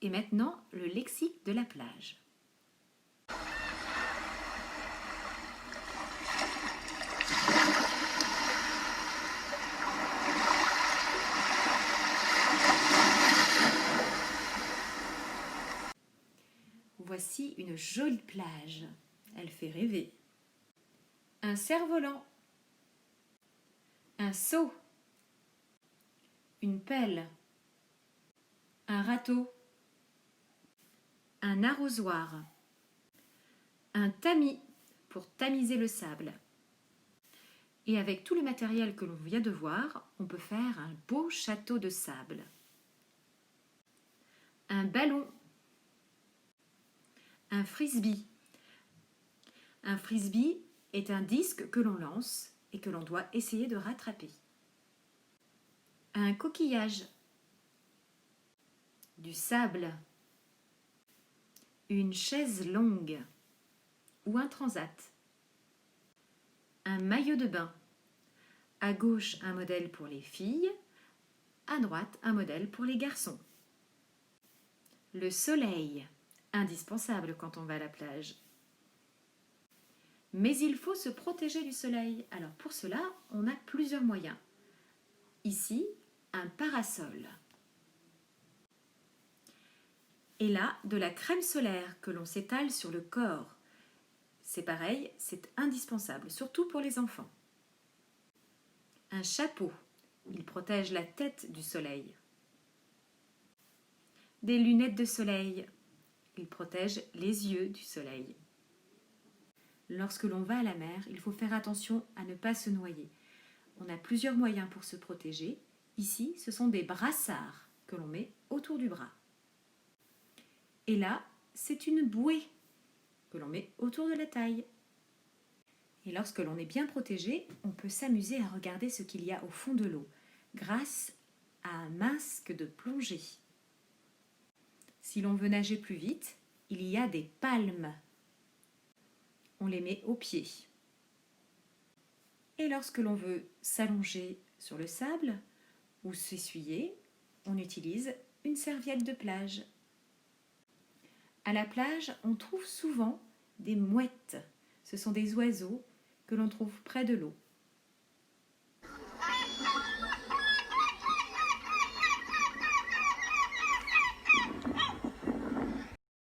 Et maintenant, le lexique de la plage. Voici une jolie plage. Elle fait rêver. Un cerf-volant. Un seau. Une pelle. Un râteau. Un arrosoir. Un tamis pour tamiser le sable. Et avec tout le matériel que l'on vient de voir, on peut faire un beau château de sable. Un ballon. Un frisbee. Un frisbee est un disque que l'on lance et que l'on doit essayer de rattraper. Un coquillage. Du sable. Une chaise longue ou un transat. Un maillot de bain. À gauche, un modèle pour les filles. À droite, un modèle pour les garçons. Le soleil, indispensable quand on va à la plage. Mais il faut se protéger du soleil. Alors pour cela, on a plusieurs moyens. Ici, un parasol. Et là, de la crème solaire que l'on s'étale sur le corps. C'est pareil, c'est indispensable, surtout pour les enfants. Un chapeau, il protège la tête du soleil. Des lunettes de soleil, il protège les yeux du soleil. Lorsque l'on va à la mer, il faut faire attention à ne pas se noyer. On a plusieurs moyens pour se protéger. Ici, ce sont des brassards que l'on met autour du bras. Et là, c'est une bouée que l'on met autour de la taille. Et lorsque l'on est bien protégé, on peut s'amuser à regarder ce qu'il y a au fond de l'eau, grâce à un masque de plongée. Si l'on veut nager plus vite, il y a des palmes. On les met aux pieds. Et lorsque l'on veut s'allonger sur le sable ou s'essuyer, on utilise une serviette de plage. À la plage, on trouve souvent des mouettes. Ce sont des oiseaux que l'on trouve près de l'eau.